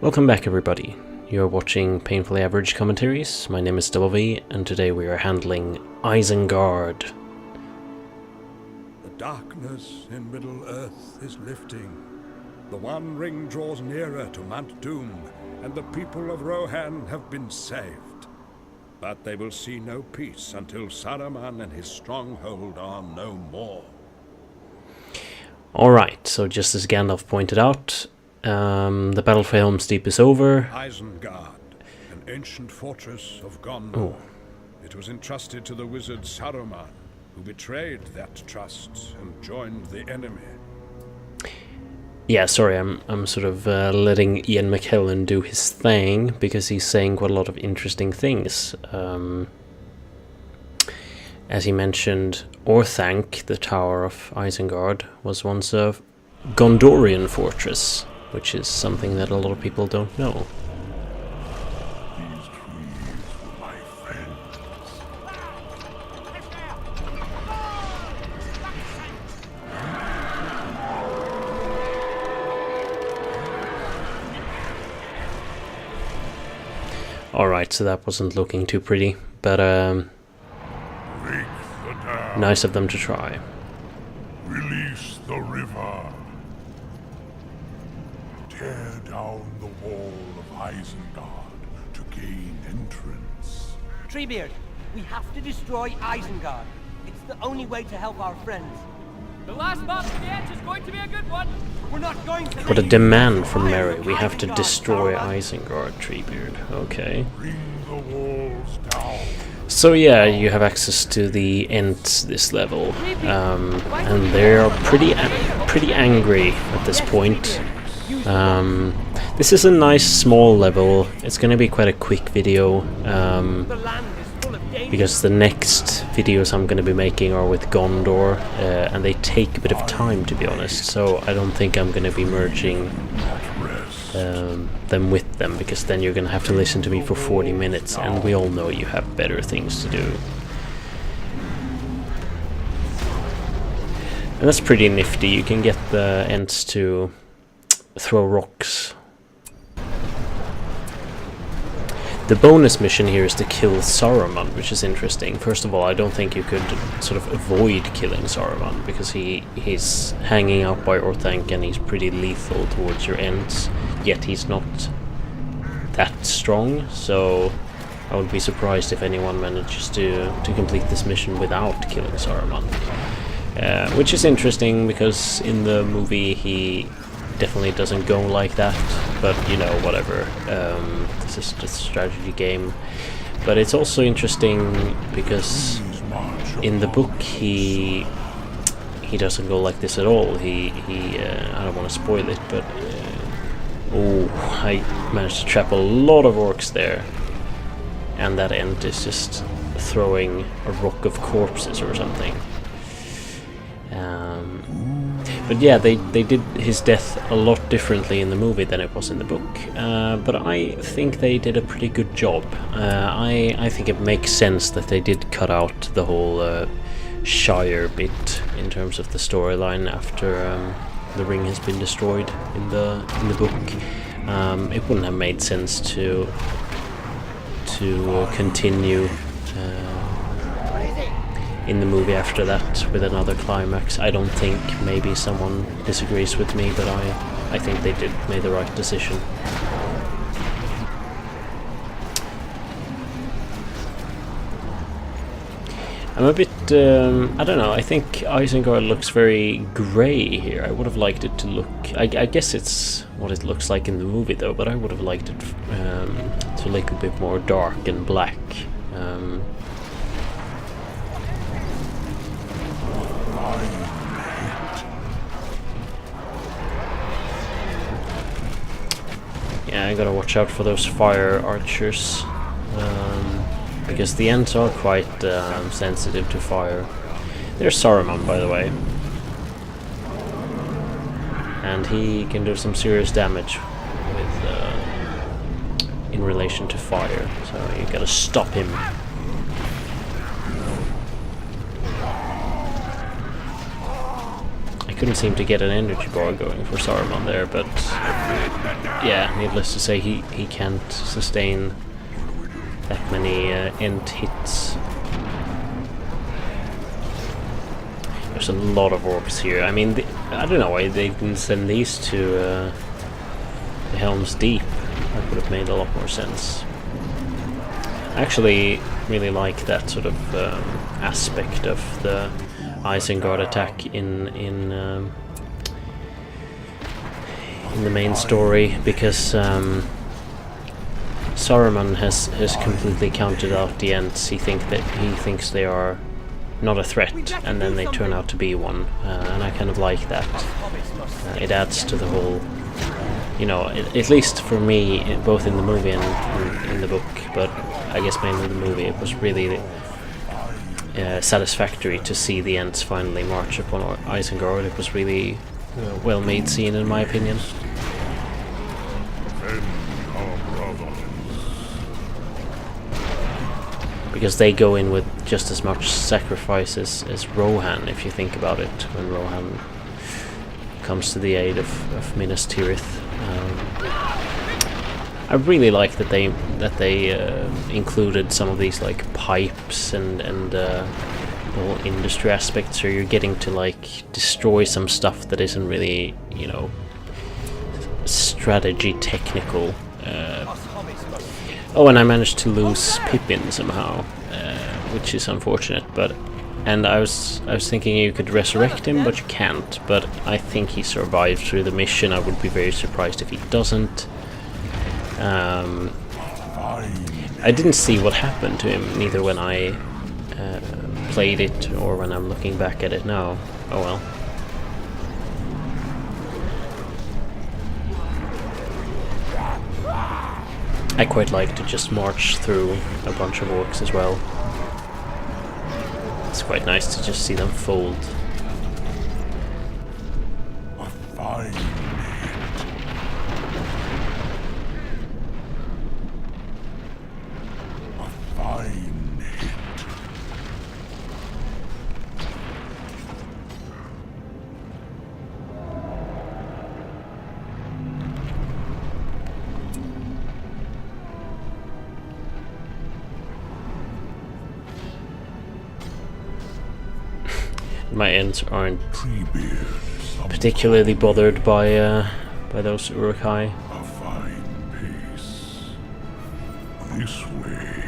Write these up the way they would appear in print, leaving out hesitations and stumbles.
Welcome back, everybody. You're watching Painfully Average Commentaries. My name is DoubleV, and today we are handling Isengard. The darkness in Middle-earth is lifting. The One Ring draws nearer to Mount Doom, and the people of Rohan have been saved. But they will see no peace until Saruman and his stronghold are no more. Alright, so just as Gandalf pointed out, the battle for Helm's Deep is over. Isengard, an ancient fortress of Gondor. Oh. It was entrusted to the wizard Saruman, who betrayed that trust and joined the enemy. Yeah, sorry, I'm sort of letting Ian McKellen do his thing, because he's saying quite a lot of interesting things. As he mentioned, Orthanc, the Tower of Isengard, was once a Gondorian fortress, which is something that a lot of people don't know. These trees were my friends. Alright, so that wasn't looking too pretty, but Break the dam. nice of them to try. Release the river. Tear down the wall of Isengard to gain entrance. Treebeard, we have to destroy Isengard. It's the only way to help our friends. The last boss at the edge is going to be a good one. We're not going to What a let demand from Merry. Isengard, We have to destroy Saruman. Isengard, Treebeard. Okay. Bring the walls down. So yeah, you have access to the Ents this level, and they are pretty angry at this point. This is a nice small level. It's gonna be quite a quick video, The land is full of danger. because the next videos I'm gonna be making are with Gondor, and they take a bit of time, to be honest. So I don't think I'm gonna be merging them with them, because then you're gonna have to listen to me for 40 minutes, and we all know you have better things to do. And that's pretty nifty. You can get the Ents to throw rocks. The bonus mission here is to kill Saruman, which is interesting. First of all, I don't think you could sort of avoid killing Saruman, because he's hanging out by Orthanc and he's pretty lethal towards your Ents, yet he's not that strong, so I would be surprised if anyone manages to complete this mission without killing Saruman. Which is interesting, because in the movie he definitely doesn't go like that, but you know, whatever. This is just a strategy game. But it's also interesting because in the book he doesn't go like this at all. He I don't want to spoil it, but oh, I managed to trap a lot of orcs there, and that Ent is just throwing a rock of corpses or something. But yeah, they did his death a lot differently in the movie than it was in the book. But I think they did a pretty good job. I think it makes sense that they did cut out the whole Shire bit in terms of the storyline after the ring has been destroyed in the book. It wouldn't have made sense to continue in the movie after that with another climax. I don't think, maybe someone disagrees with me, but I think they made the right decision. I'm a bit, I don't know, I think Isengard looks very grey here. I would have liked it to look, I guess it's what it looks like in the movie though, but I would have liked it to look a bit more dark and black. Yeah, I gotta watch out for those fire archers, because the Ents are quite sensitive to fire. There's Saruman, by the way, and he can do some serious damage with in relation to fire, so you gotta stop him. couldn't seem to get an energy bar going for Saruman there, but yeah, needless to say, he can't sustain that many end hits. There's a lot of orcs here. I mean, I don't know why they didn't send these to the Helm's Deep. That would have made a lot more sense. I actually really like that sort of aspect of the Isengard attack in the main story, because Saruman has completely counted out the Ents. He thinks they are not a threat, and then they turn out to be one, and I kind of like that. It adds to the whole, you know, at least for me, both in the movie and in the book, but I guess mainly the movie, it was really satisfactory to see the Ents finally march upon Isengard. It was really well-made scene, in my opinion. Because they go in with just as much sacrifices as Rohan, if you think about it, when Rohan comes to the aid of Minas Tirith. I really like that they included some of these like pipes and the whole industry aspect, so you're getting to like destroy some stuff that isn't really, you know, strategy technical. Oh, and I managed to lose Pippin somehow, which is unfortunate. And I was thinking you could resurrect him, but you can't. But I think he survived through the mission. I would be very surprised if he doesn't. I didn't see what happened to him, neither when I played it or when I'm looking back at it now. Oh well. I quite like to just march through a bunch of orcs as well. It's quite nice to just see them fold. A fine hit. A fine hit. My Ents aren't particularly bothered by those Uruk-hai. A fine pace. This way.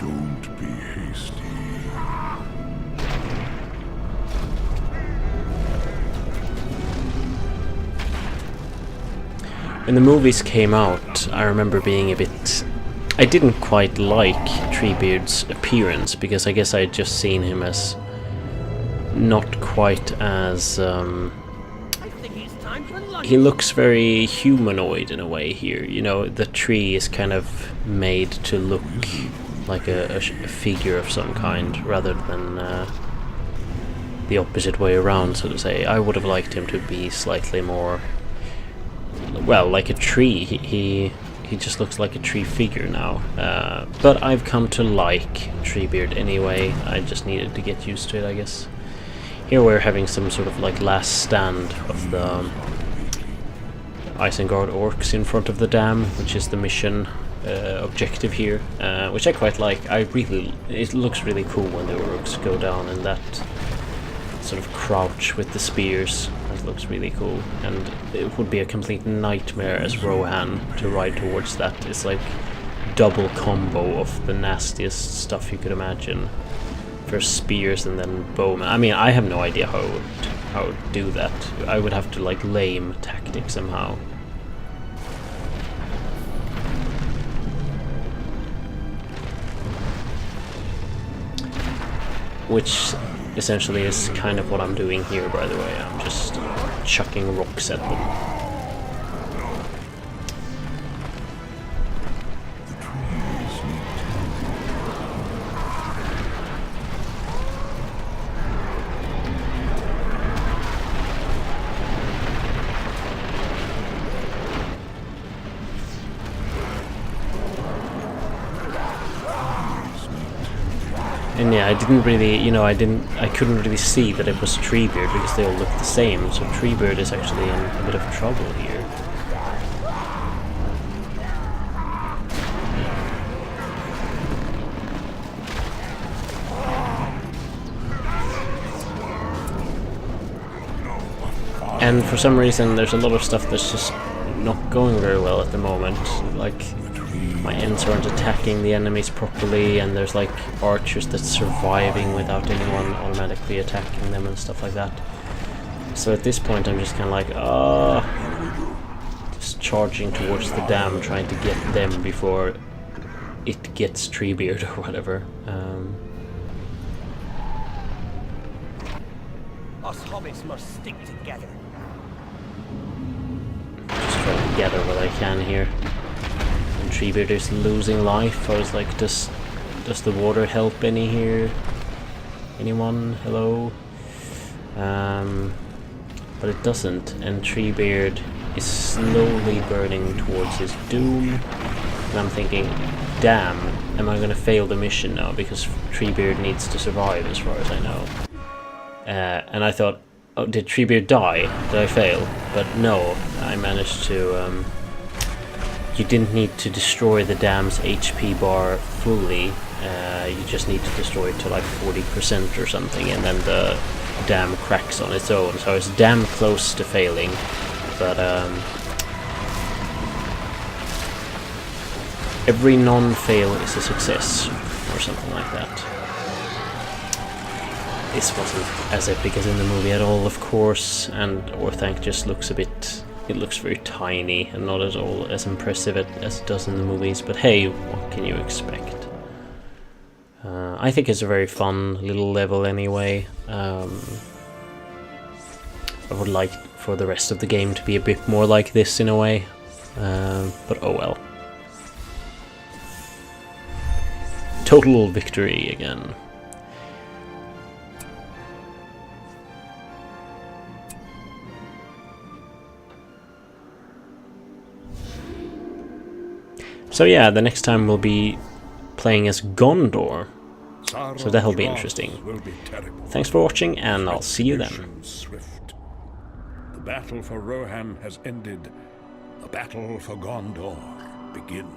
Don't be hasty. When the movies came out, I remember being a bit... I didn't quite like Treebeard's appearance, because I guess I had just seen him as not quite as... he looks very humanoid in a way here. You know, the tree is kind of made to look like a figure of some kind, rather than the opposite way around, so to say. I would have liked him to be slightly more... well, like a tree. He just looks like a tree figure now. But I've come to like Treebeard anyway. I just needed to get used to it, I guess. Here we're having some sort of like last stand of the Isengard orcs in front of the dam, which is the mission objective here, which I quite like. It looks really cool when the orcs go down in that sort of crouch with the spears. That looks really cool, and it would be a complete nightmare as Rohan to ride towards that. It's like double combo of the nastiest stuff you could imagine. First spears and then bowmen. I mean, I have no idea how I would do that. I would have to like lame tactics somehow. Which essentially is kind of what I'm doing here, by the way. I'm just chucking rocks at them. And yeah, I didn't really, you know, I couldn't really see that it was Treebeard because they all look the same, so Treebeard is actually in a bit of trouble here. And for some reason there's a lot of stuff that's just not going very well at the moment. Like, my Ents aren't attacking the enemies properly, and there's like archers that's surviving without anyone automatically attacking them and stuff like that. So at this point I'm just kind of like, just charging towards the dam, trying to get them before it gets Treebeard or whatever. Us hobbits must stick together. Just trying to gather what I can here. And Treebeard is losing life. I was like, does the water help any here? Anyone? Hello? But it doesn't, and Treebeard is slowly burning towards his doom. And I'm thinking, damn, am I gonna fail the mission now? Because Treebeard needs to survive as far as I know. And I thought, oh, did Treebeard die? Did I fail? But no, I managed to... you didn't need to destroy the dam's HP bar fully. You just need to destroy it to like 40% or something, and then the dam cracks on its own. So I was damn close to failing, but every non-fail is a success, or something like that. This wasn't as epic as in the movie at all, of course, and Orthanc just looks a bit... it looks very tiny and not at all as impressive as it does in the movies, but hey, what can you expect? I think it's a very fun little level anyway. I would like for the rest of the game to be a bit more like this in a way, but oh well. Total victory again. So yeah, the next time we'll be playing as Gondor, so that'll be interesting. Thanks for watching, and I'll see you then. Swift. The battle for Rohan has ended. The battle for Gondor begins.